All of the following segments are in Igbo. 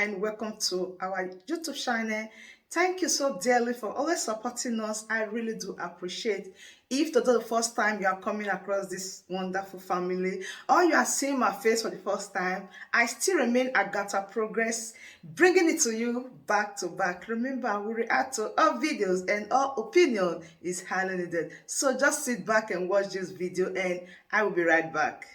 and welcome to our YouTube channel. Thank you so dearly for always supporting us. I really do appreciate. If today the first time you are coming across this wonderful family or you are seeing my face for the first time, I still remain Agatha Progress, bringing it to you back to back. Remember, we react to all videos and all opinion is highly needed. So just sit back and watch this video and I will be right back.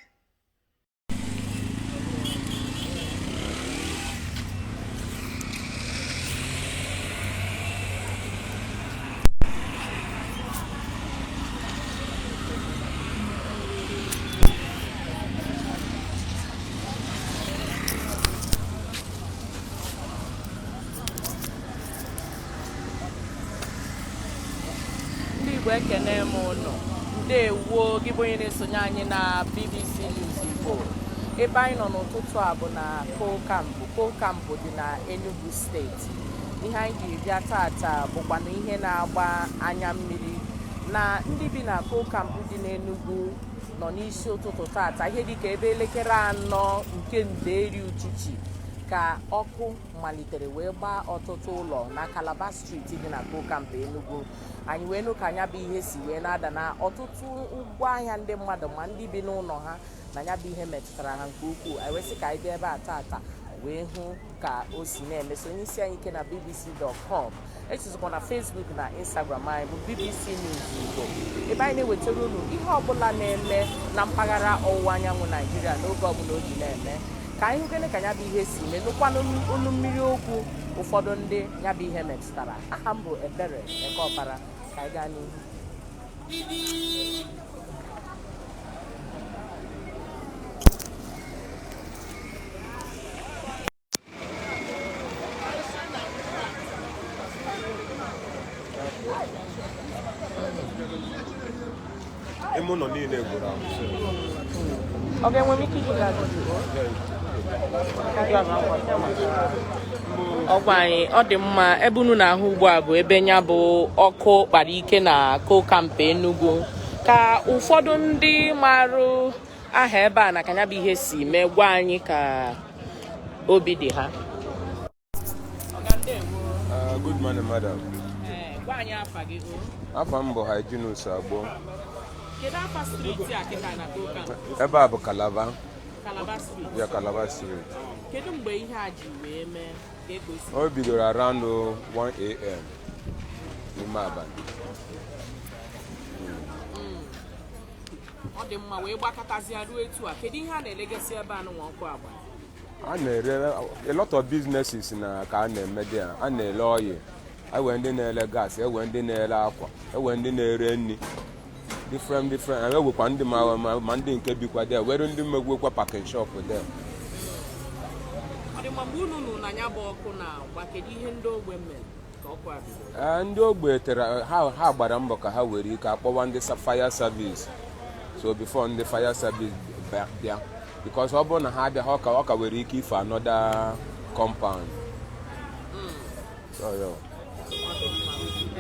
Ekene m ụnụ ndewo gị bụ onye na-esonye anyị na BBC News Igbo. Ebe anyị nọ n'ụtụtụ a bụ na Kolkambo dị na Enugu steeti. Ihe anyị jiri bịa tata bụkwanụ ihe na-agba anya mmiri na ndị bi na Kolkambo dị n'Enugu nọ n'isi ụtụtụ tata ihe dịka ebe elekere 4 nke nderi uchichi ka ọkụ malitere wee gbaa ọtụtụ ụlọ na Calabar Street dị na Kolkambo Enugu. Anyị wee nụ ka anya bụ ihe si wee na-ada na ọtụtụ ụgbọ ahịa ndị mmadụ ma ndị bi n'ụlọ ha na anya bụ ihe metụtara ha nke ukwuu. Anyị wee sị ka anyị bịa ebe a tata wee hụ ka o si na-eme. So onye isi anyị ike na bbc.com, echezikwa na Facebook na Instagram anyị bụ BBC News Igbo, ebe anyị na-ewetara unu ihe ọbụla na-eme na mpaghara ọwụwa anyanwụ Naijiria n'oge ọbụla o ji na-eme. Ka anyị hụgene ka nya bụ ihe si mee nụkwanụ olu mmiri okwu ụfọdụ ndị nya bụ ihe metụtara. Aha m bụ Ebere Ekeọpara. Ka anyị gaa n'ihu. Emo nọ niile gwụrụ ahụ. Ọ ga-enwe m ike iji ga-agụjụ ọgwa anyị ọ dị mma. Ebe unu na-ahụ ugbu a bụ ebe nya bụ ọkụ kpara ike na Kolkambo Enugu. Ka ụfọdụ ndị marụ aha ebe a na ka nya bụ ihe si mee gwa anyị ka obi dị ha. Good morning, madam. Gwa anyị afa gị. Afa m bụ Hyginus Agbo. Kedu afa streeti a kịta na Kolkambo? Ebe a bụ Calabar. Calabar Street. Ya Calabar Street. Kedu mgbe ihe a ji wee mee ka egosi? O bidoro around 1 a.m. n'ime abalị. Ọ dị mma wee gbakọtazịa ruo etu a. Kedu ihe a na-elegasị ebe a n'ụwa ọkụ agba? A na-ere a lot of businesses na ka a na-eme dị a na-ele oil, ewe ndị na-ele gas, ewe ndị na-ele akwa, ewe ndị na-ere nri different ewekwa ndị ma ndị nke bikwa dị were ndị megwekwa parking shop dị. Ọ dị mma mgbe unu nụ na ya bụ ọkụ na-agba, kedu ihe ndị ogbe mere ka ọkụ a bidoro? Ndị ogbe tere ha gbara mbọ ka ha were ike akpọwa ndị fire service. So before ndị fire service bịa, because ọ bụrụ na ha abịa ọ ka were ike ife another compound.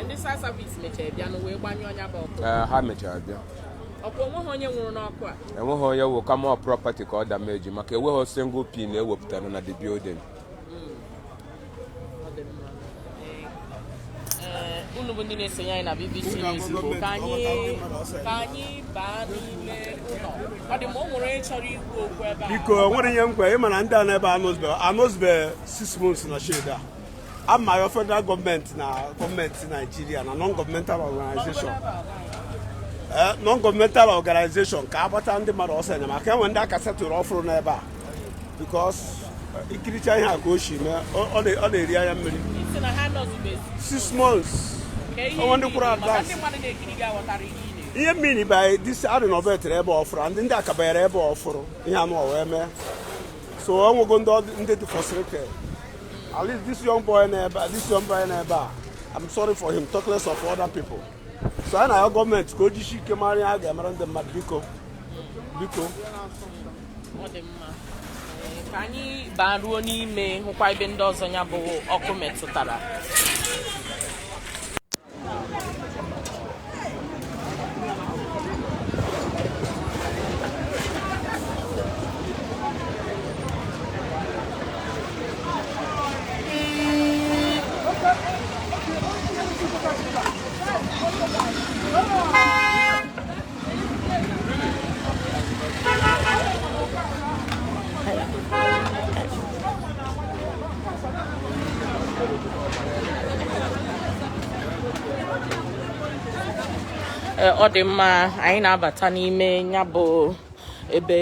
Ndị fire service mechara bịa na wee gbanyụọ ya bụ ọkụ. Ha mechara bịa. Ọkụ onweghị onye nwụrụ n'ọkụ a? Enweghị onye wụ kama property ka ọ damage maka enweghị single pin ewepụtara na the building. Unu bụ ndị na-esonye anyị na BBC News Igbo ka anyị baa n'ime ụlọ. Ọ dị ma o nwere onye chọrọ ikwu okwu ebe a. Biko nwere ihe nkwa ịma na ndị a n'ebe anọzbe 6 months na shade a. Ama ya federal gọọmenti na gọọmenti Nigeria na non-governmental organization. Non-governmental organization ka agbata ndị mmadụ ọsọ enyemaka enwe ndị aka setụrụ ọfụrụ n'ebe a because ikiricha ihe a ka o shi mee ọ na-eri anya mmiri. 6 months. Onwe ndị kwụrụ advance. Ihe mmiri by this renovated ebe ọfụrụ ndị akabanyere ebe ọfụrụ ihe anụ wee mee. So onwego ndị dị frustrated. At least this young boy neighbor, I'm sorry for him, talk less of other people. So I know government go to she came out and get them biko. Ka anyị baa ruo n'ime hụkwa ebe ndị ọzọ ya bụ ọkụ metụtara. ọ dị mma anyị na-abata n'ime ya bụ ebe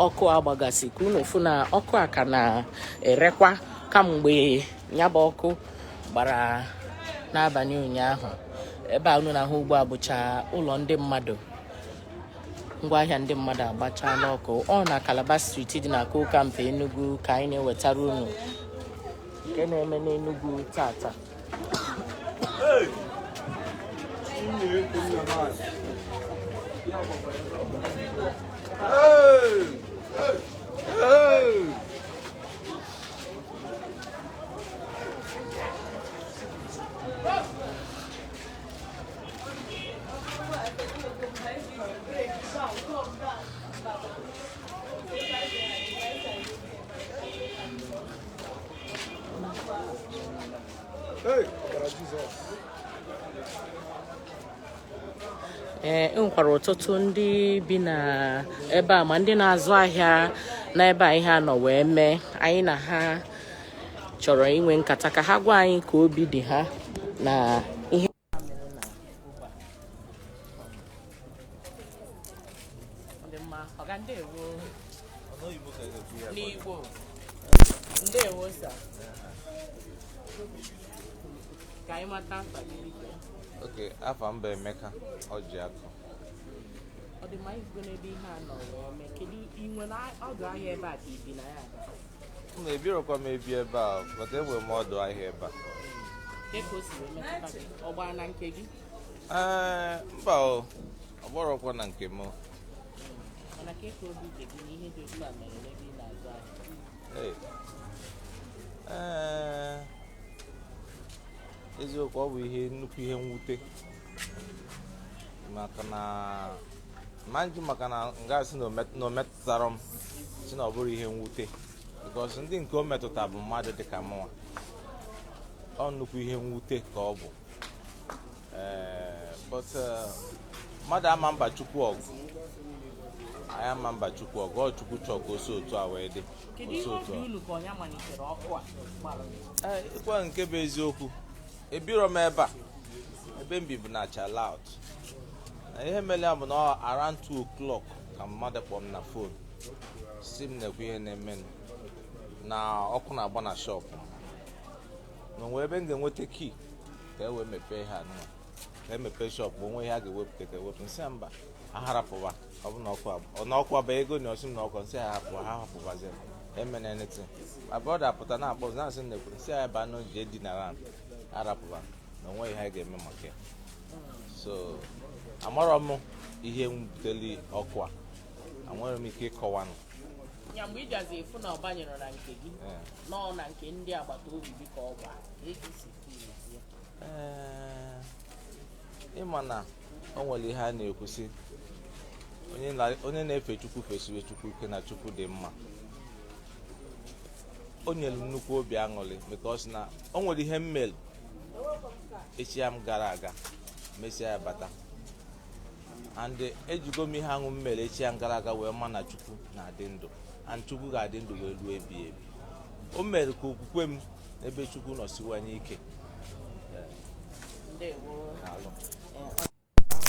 ọkụ agbagasị ka unu fụ na ọkụ a ka na-erekwa kamgbe ya bụ ọkụ gbara n'abalị ụnyaahụ. Ebe a unu na-ahụ ugbu a bụcha ụlọ ndị mmadụ, ngwaahịa ndị mmadụ agbachaala ọkụ. Ọ na Calabar Street dị na Coal Camp Enugu ka anyị na-ewetara unu nke na-eme n'Enugu tata. Nwekwara ọtụtụ ndị bi na ebe a ma ndị na-azụ ahịa n'ebe a ihe a nọ wee mee. Anyị na ha chọrọ inwe nkata ka ha gwa anyị ka obi dị ha na ihe Okay, afọ mba Emeka Ọjịakụ. Ọ dị mma izgo n'ebe ihe a nọ wee mee. Kedu inwe na ọdụ ahịa ebe a ka ibi na ya? M na-ebirokwa m ebi ebe a, but enwere m ọdụ ahịa ebe a. Ka o si wee metụta gị? Ọ gbara na nke gị? Mba o, ọ gbarọkwa na nke m. Mana ka obi dị gị na ihe dị otu a mere n'ebe ị na-azụ ahịa? Eziokwu, ọ bụ nnukwu ihe mwute maka na nga si na o metụtara m si na ọ bụrụ ihe mwute because ndị nke o metụta bụ mmadụ dịka mụnwa. Ọ nnukwu ihe mwute ka ọ bụ but mmadụ ama mba Chukwu ọgụ, anyị ama mba Chukwu ọgụ, ọ Chukwu chọọ ka o si otu a wee dị. Ịkwa nke bụ eziokwu, ebiro m ebe a, ebe m bibu na Chalaut. Na ihe mere ya bụ na around 2 o'clock ka mmadụ kpọrọ m na fon si m na-ekwu ihe na-eme na ọkụ na-agba na shop na onwe ebe m ga-enweta kii ka e wee mepee ha nwa ka emepee shop bụ onwe ihe a ga-ewepụta ka ewepụ. Nsị mba aharapụba, ọ bụ na ọkụ aba ego na osi m na ọkụ, nsị ha hapụbazi emena anything. Ma brọda pụta na-akpọ na-asị m na-ekwu nsị ya ebe anụ ji edinara arapụba na onwe ihe a ga-eme maka ya. So amarọ m ihe butere ọkụ a, enwere m ike ịkọwanụ ya. Mgbe ị gazi efu na ọ banyere na nke gị nọ na nke ndị agbata obi gị ka ọ gwa ịma na o nwere ihe a na-ekwusi onye na-efe Chukwu fesiwe Chukwu ike na Chukwu dị mma. O nyere nnukwu obi aṅụrị because na o nwere ihe mmel echi ya m gara aga mesịa ya bata and ejigo m ihe aṅụ mmere echi ya m gara aga wee ma na Chukwu na-adị ndụ and Chukwu ga-adị ndụ wee ruo ebi ebi. O mere ka okwukwe m n'ebe Chukwu nọ siwanye ike.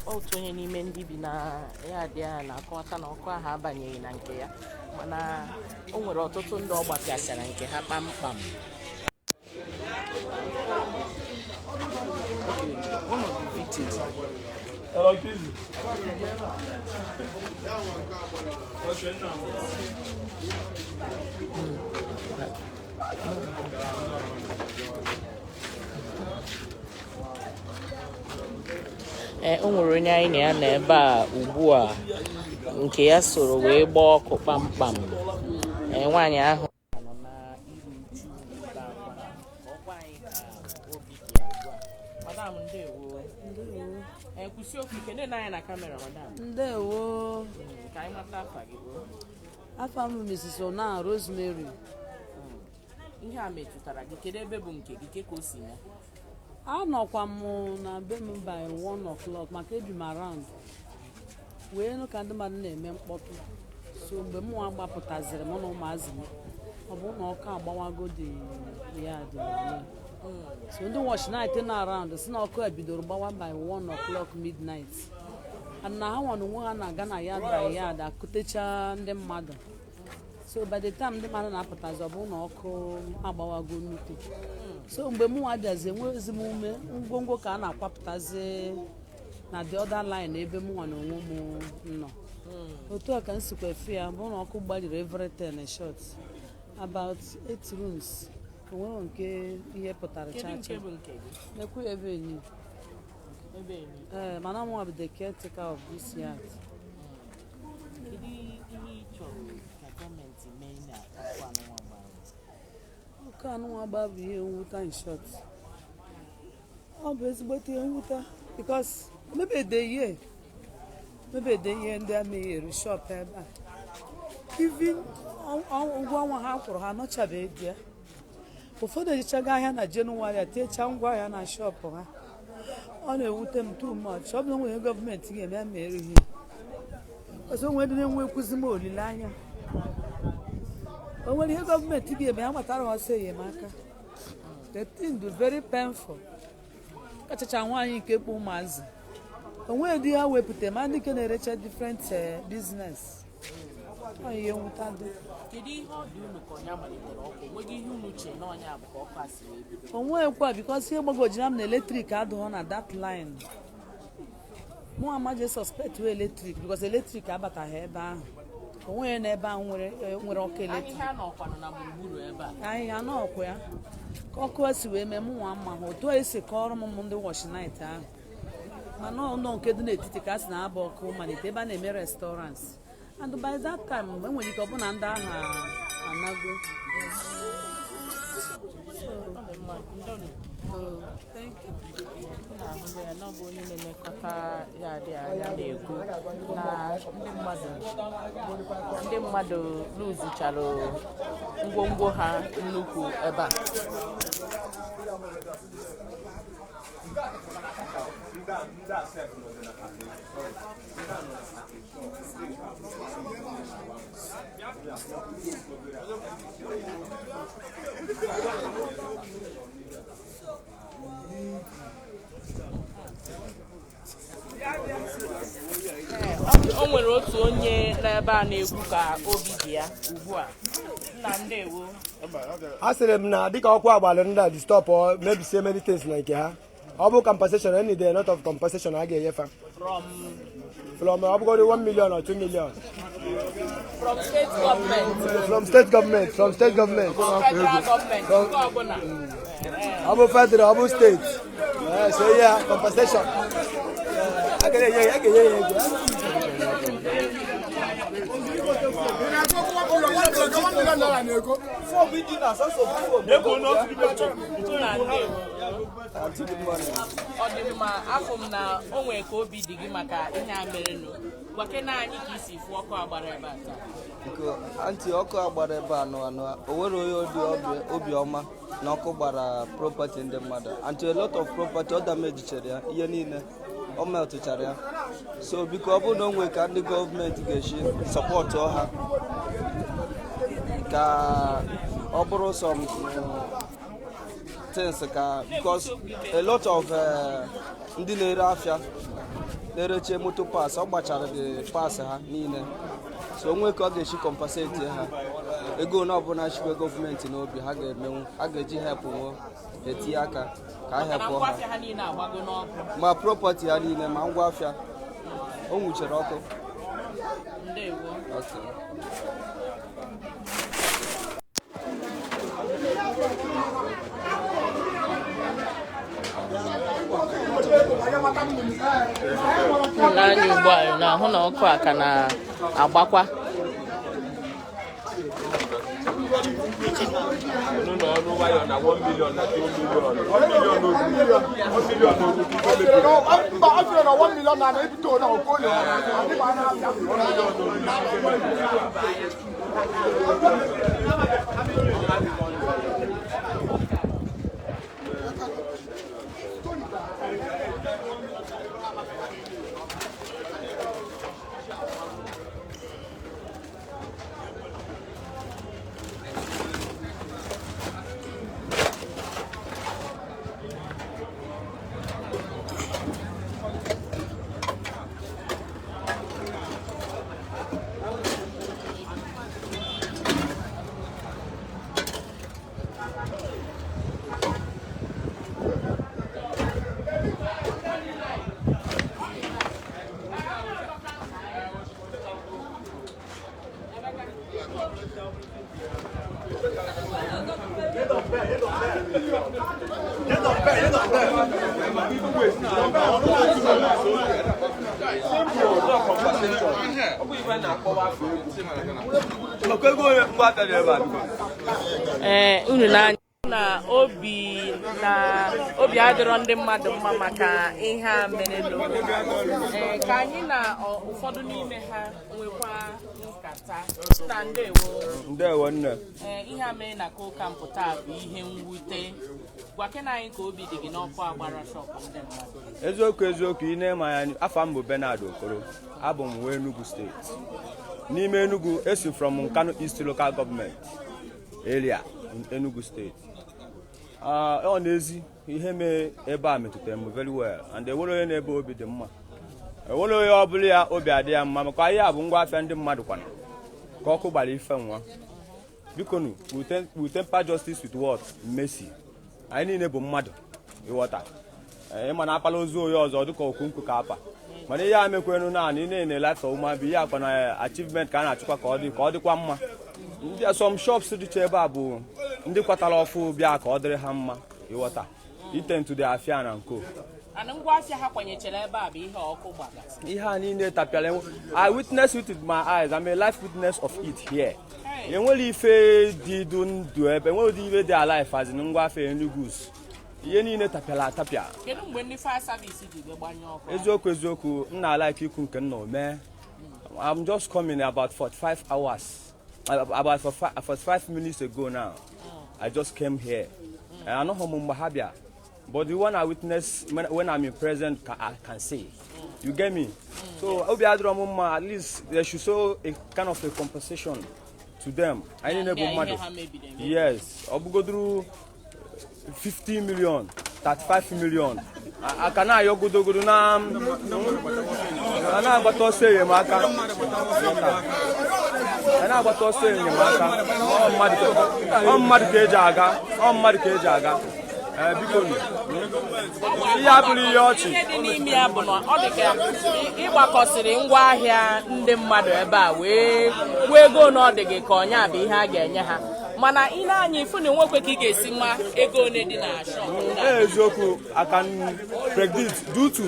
Otu onye n'ime ndị bi na ya dị ya na-akọwata na ọkụ ahụ abanyeghị na nke ya, mana o nwere ọtụtụ ndị ọ gbapịasịara nke ha kpamkpam. O nwere onye anyị na ya na ebe a ugbu a nke ya soro wee gbaa ọkụ kpamkpam. Nwaanyị ahụ nọ na iru uju ọkwa anyị ka obi dị ya ugbu a. Madam, ndewo. Kwụsị okwu ike ndị na-anya na kamera, madam. Ndewo. Ka anyị mata afa gị. Afa m Mrs. Ona Rosemary. Ihe a metụtara gị, kedu ebe bụ nke gị ka o si mee? Anọkwa m na be m by 1 o'clock maka ebi m around wee nụ ka ndị mmadụ na-eme mkpọtụ. So mgbe m nwa gbapụtaziri m na ụmụazị m, ọ bụ na ọkụ agbawago dị ya dị ya. So ndị watch night na around si na ọkụ bidoro gbawa by 1 o'clock midnight. and na ha nwa na onwe ha na-aga na yard by yard akụtecha ndị mmadụ. So by the time ndị mmadụ na-apụtazi ọ bụ na ọkụ agbawago nnukwu. So mgbe m nwa bịazi enwezi m ume ngwongwo ka a na-akwapụtazi na the other line ebe m nwa na onwe m nọ. Otu a ka m sikwa efe ya bụ na ọkụ gbajiri everything in short about 8 rooms. Onwe nke ihe pụtara chacha. Nekwu ebe enyi. Mana m nwa bụ the caretaker of this yard. Ọkụ anụnwa gba bụ ihe nwụta in short. Ọ bụ ezigbote ihe nwụta because maybe the year ndị a meghere shop ebe a. Even ụgwọ ọnwa ha kwụrụ ha anọchabeghị ya. Ụfọdụ ejichaga ahịa na Jenụwarị techa ngwa ahịa na shop ha. Ọ na-ewute m too much. Ọ bụ na nwere gọọmenti ga-eme ya mere ihe. Ọzọ nwere ndị na-enwekwuzi m olileanya. O nwere ihe gọọmenti ga-eme ha matara ọsọ enyemaka. The thing is very painful. Kachacha nwaanyị nke kpụ ụmụazị. Onwe dị ha wepụta ma ndị ke na-erecha different business. Ọ ihe nwụta dị. Kedu ihe ọ dị unu ka ọnya malitere ọkụ? Nweghị ihe unu che na ọnya bụ ka ọkụ asịrị ebido? Onwekwa because ihe gbagojiri m na eletrik adịghị na that line. Mụ amaghị suspect we eletrik because eletrik abataghị ebe ahụ. Onwe n'ebe ahụ nwere ọkụ eletrik. Ahịhịa nọkwanụ na gburugburu ebe a. Ahịhịa nọkwa ya. Ka ọkụ esi wee mee mụ nwa mma ha otu esi kọrọ m ndị wash night ahụ. Mana ụlọ nke dị n'etiti ka a sị na-aba ọkụ malite ebe a na-eme restaurants. And by that time, enwere ike ọ bụ na ndị ahụ anago. Thank you. Na bụ onye na-elekọta ya dị anya na-ekwu na ndị mmadụ lụzichara ngwongwo ha nnukwu ebe a. O nwere otu onye n'ebe a na-ekwu ka obi dị ya ugbu a. Nna ndewo. A sịrị m na dịka ọkụ agbalị ndị a dị stop or maybe say many things na nke ha. Ọ bụ compensation, any day, a lot of compensation a ga-enyefa. From ọ bụgodị 1 million or 2 million. From state government. From state government. Federal government. Ọ bụ federal, ọ bụ state. So yeah, compensation. A ga-enye ya ego. Ọ dị mma afọ m na o nwere ka obi dị gị maka ihe a merenụ. Gwakena anyị ka isi fụ ọkụ agbara ebe a taa. Anti ọkụ agbara ebe a nọ o nwere onye dị obiọma na ọkụ gbara property ndị mmadụ. Anti a lot of property ọ damajichara ya ihe niile ọ metụchara ya. So biko ọ bụrụ na o nwere ka ndị gọọmenti ga-eji sọpọtụ ha ka ọ bụrụ some things ka because a lot of ndị na-ere afịa na-ereche moto pass ọ gbachara the pass ha niile. So onwe ka ọ ga-echi compensate ha ego na ọbụla chikwe gọọmenti n'obi ha ga-emenwu ha ga-eji help nwo etinye aka ka ha help ha ma property ha niile ma ngwa afịa o nwuchere ọkụ. N'anya ugbu a na-ahụ na ọkụ a ka na-agbakwa. unu n'anya na obi adịrọ ndị mmadụ mma maka ihe a mere ka anyị na ụfọdụ n'ime ha nwekwa nkata na ndewo nne ihe a mere na kokampụ taa bụ ihe mwute gwakena anyị ka obi dị gị n'ọkụ agbara shọpụ ndị mmadụ eziokwu ị na-eme anya afọ m bụ Bernard Okoro abụ m wee Enugu steeti n'ime Enugu esi from Nkanu East Local Government area Enugu steeti ọ n'ezi ihe mee ebe a metụtara m very well and ewere onye na-ebe obi dị mma ewere onye ọ bụla ya obi adị ya mma maka ihe a bụ ngwa afịa ndị mmadụ kwana ka ọkụ gbara ife nwa biko nu we temper justice with what mercy anyị niile bụ mmadụ ịghọta ịma na akpala ozu onye ọzọ dịka okonkwo ka apa mana ihe a mekwenu naanị na-ene life of human being ihe akwa na achievement ka a na-achịkwa ka ọ dịkwa mma ndị some shops dịcha ebe a bụ ndị kwatara ọfụ bịa ka ọ dịrị ha mma ịghọta itento dị afịa na nko ngwa afịa ha kwanyechara ebe a bụ ihe ọkụ gbagasị ihe a niile tapịara I witness it with my eyes. I'm a life witness of it here. Enwere ife dị ndụ ebe enwere ụdị ife dị alive as in ngwa afịa Enugu ihe niile tapịara atapịa. Kedu mgbe ndị fire service ji gbanye ọkụ? Eziokwu nna like ikwu nke nna ome. I'm just coming about 45 hours. About 45 minutes ago now. I just came here. I know how Mumbahabia. But the one I witness when I'm in present, I can say. You get me? So at least they should show a kind of a compensation to them. I need money. Yes. Obugodru 50 million, 35 million. I cannot go to na. I na bato say maka. I na bato say maka. Oh mad kejaga. Oh mad kejaga. Ihe dị n'ime ya bụ na ọ dị ka ịgbakọsịrị ngwa ahịa ndị mmadụ ebe a wee ego na ọ dị gị ka ọnya bụ ihe a ga-enye ha mana ị na-anya ifu na nwekwe ka ị ga-esi nwa ego one dị na shop. Eziokwu I can predict due to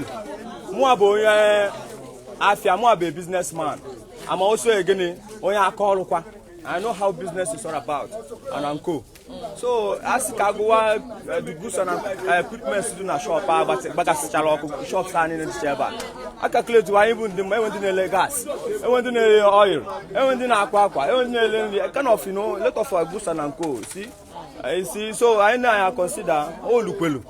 mụ bụ onye afịa mụ bụ a businessman I'm also onye aka ọrụkwa. I know how business is all about and uncle. So as Kagua the goods and equipment to na shop but shops are in the chair. I calculate why even the gas, even the oil, even the aqua, even the kind of lot of goods and uncle. See? I see, so I consider all Lukwelu.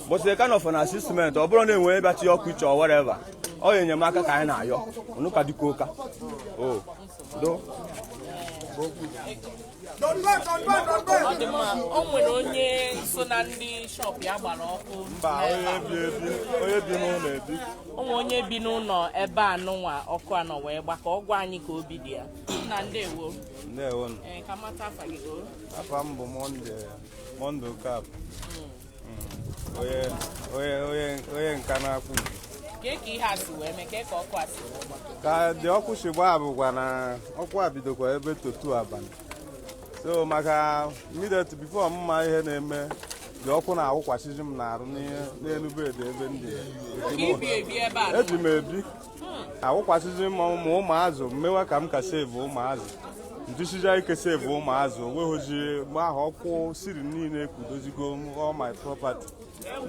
But the kind of an assessment or running way back to your creature or whatever. Oh in your market kind of yo. Look at the coca. Oh. Do o nwere onye so na ndị shop ya gbara ọkụ onye bi n'ụlọ ebe a nụnwa ọkụ anọ wee gbaka ọgwụ anyị ka obi dị ya na ndewo ka mata afa gị afa m bụ Monday Cap onye nka na-akpụ ka ihe a si wee mee ka ọkụ a si wee gba ka dị ọkụ si gbaa bụkwa na ọkụ a bidokwa ebe totu abalị so maka immediate before mma ihe na-eme dị ọkụ na-awụkwasịzi m n'arụ n'elu bedị ebe ndị eji m ebi awụkwasịzi m ụmụazụ mmewe ka m ka save ụmụazụ njisiza ike save ụmụazụ onweghịzi mgbe ahụ ọkụ siri niile kwudozigo all my property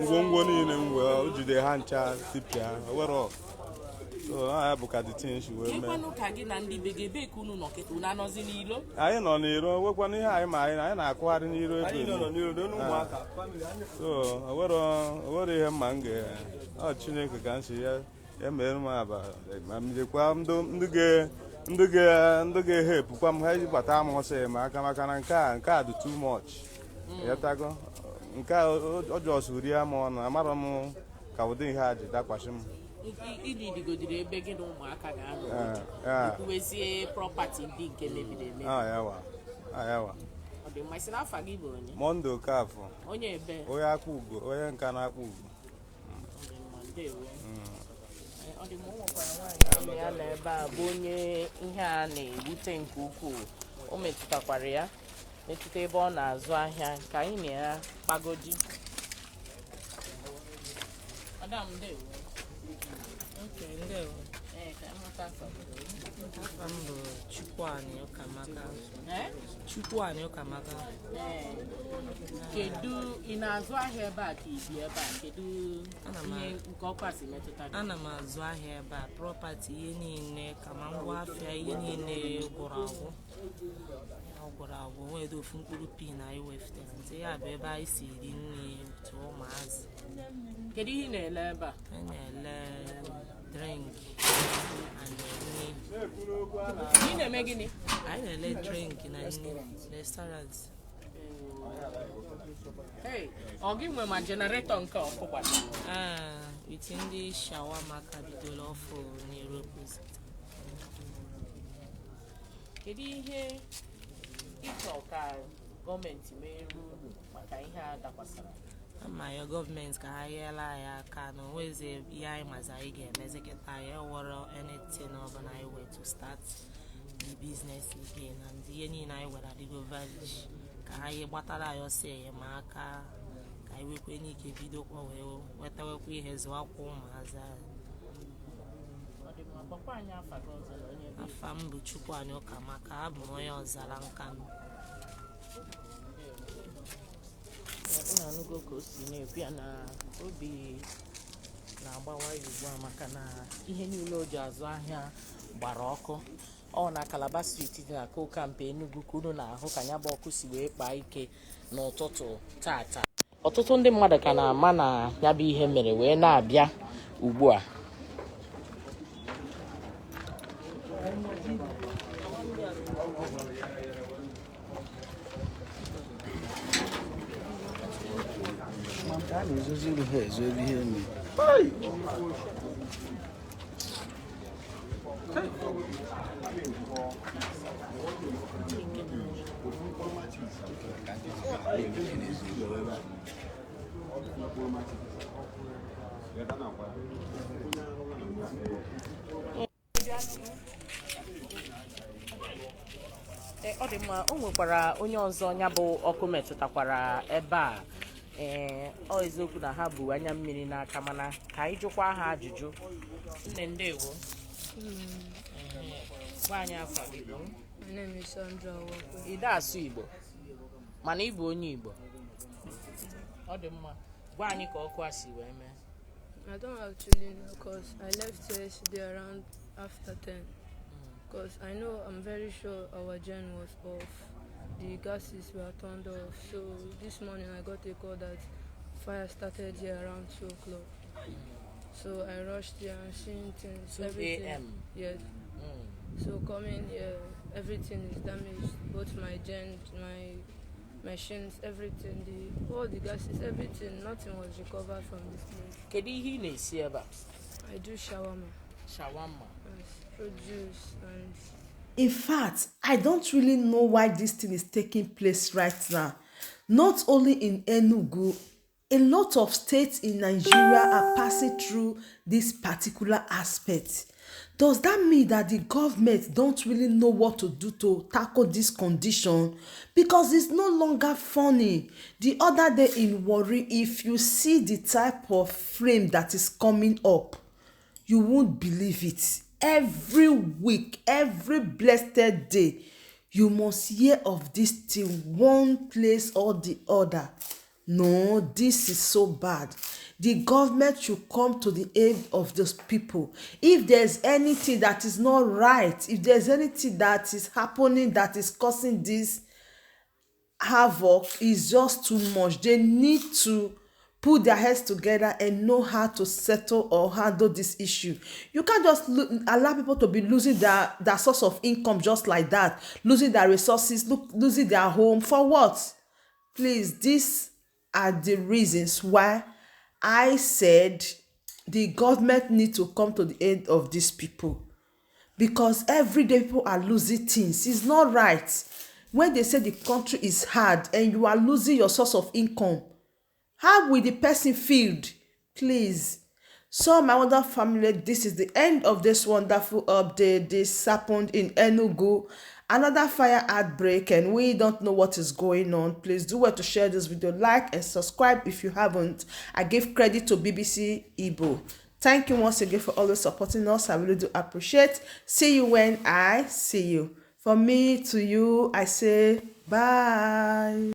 ngwongwo niile m wee jide ha ncha tipịa were so ya bụ ka the things wee mee anyị nọ n'iro nwekwana ihe anyị ma anyị na-akụgharị n'iro ebe so owere ihe mma m ọ Chineke ka m si ya mere m aba ma m jekwa ndị ga-ehepụkwa m ha iji gbata m ọsọ enyemaka maka na nke a dị too much yatago nke a ọjọọ rie m ọnụ amara m ka ụdị ihe a ji dakwasị m iligodiri ebe gị na ụmụaka ga-anọ kwuwezie prọpati ndị nke mebiri emebi ayawa ọ dị mma isi n'afa gị bụ onye Monday Okafọ onye ebe onye akpụ ugo onye nka na-akpụ ugo ọ dị mma nwekwara nwaanyị ya na ebe a bụ onye ihe a na-ewute nke ukwuu o metụtakwara ya metụta ebe ọ na-azụ ahịa ka anyị na ya kpagodi. Madam, ndewo. Okay, ndewo. Ka amata afọ. Afọ m bụ Chukwuani Ụkamaka. Chukwuani Ụkamaka. Kedu ị na-azụ ahịa ebe a ka ibi ebe a? Kedu ihe nke ọkwa si metụta gị? Ana m azụ ahịa ebe a, property ihe niile kama ngwa afịa ihe niile gwụrụ agwụ nwere ofu mkpụrụ pin anyị weftere ntị ya bụ ebe anyị si eri nri otu ụmụazị. Kedu ihe ị na-ele ebe a? A na-ele drink and nri. Ị na-eme gịnị? Anyị na-ele drink na nri restaurant. Ọ gị nwe ma generator nke ọkụ gbara? Witi ndị shawama ka bidoro ọfụ n'iru opposite. Kedu ihe ịchọ ka gọọmenti mere uru maka ihe a dakwasara? Ama ya gọọmenti ka ha nyela anyị aka na onwezi ihe anyị mazi anyị ga-emezi kịta anyị ewere anything ọbụla anyị were to start the business again and ihe niile anyị were adịgo village ka ha ihe gbatara anyị ọsọ enyemaka ka anyị wekwe n'ike bidokwa wee wetawekwa ihe zụwakwa ụmụazị anyị. Afa m bụ Chukwuani Ụkamaka, abụ m onye ọzara Nkanụ. Unu anụgo ka o si na-ekwu ya na obi na-agbawa ya ugbu a maka na ihe niile o ji azụ ahịa gbara ọkụ. Ọ na Calabar Street dị na Kokampe Enugu ka unu na-ahụ ka ya bụ ọkụ si wee kpaa ike n'ụtụtụ tata. Ọtụtụ ndị mmadụ ka na-ama na ya bụ ihe mere wee na-abịa ugbu a. Ọ dị mma, o nwekwara onye ọzọ ya bụ ọkụ metụtakwara ebe a. Ọ eziokwu na ha bụ anya mmiri n'aka mana ka anyị jụkwa ha ajụjụ. Nne ndewo. Gwa anyị afọ Igbo. Ị da asụ Igbo mana ị bụ onye Igbo. Ọ dị mma, gwa anyị ka ọkụ a si wee mee. I don't actually know because I left yesterday around after 10. Because I know, I'm very sure our gen was off. The gases were turned off. So this morning I got a call that fire started here around 2 o'clock. So I rushed here and seen things. 2 a.m. Yes. So coming here, everything is damaged. Both my gens, my machines, everything, all the gases, everything, nothing was recovered from this place. Kedu ihe ị na-esi ebe a? I do shawarma. Shawarma. Yes, produce and... In fact, I don't really know why this thing is taking place right now. Not only in Enugu, a lot of states in Nigeria are passing through this particular aspect. Does that mean that the government don't really know what to do to tackle this condition? Because it's no longer funny. The other day in Warri, if you see the type of flame that is coming up, you won't believe it. Every week, every blessed day, you must hear of this thing, one place or the other. No, this is so bad. The government should come to the aid of those people. If there's anything that is not right, if there's anything that is happening that is causing this havoc, is just too much. They need to put their heads together and know how to settle or handle this issue. You can't just allow people to be losing their source of income just like that, losing their resources, losing their home. For what? Please, these are the reasons why I said the government need to come to the aid of these people, because every day people are losing things. It's not right. When they say the country is hard and you are losing your source of income, how will the person feel? Please. So my wonderful family, this is the end of this wonderful update. This happened in Enugu. another fire outbreak and we don't know what is going on. Please do well to share this video, like and subscribe if you haven't. I give credit to BBC Igbo. Thank you once again for always supporting us. I really do appreciate. See you when I see you. From me to you, I say bye.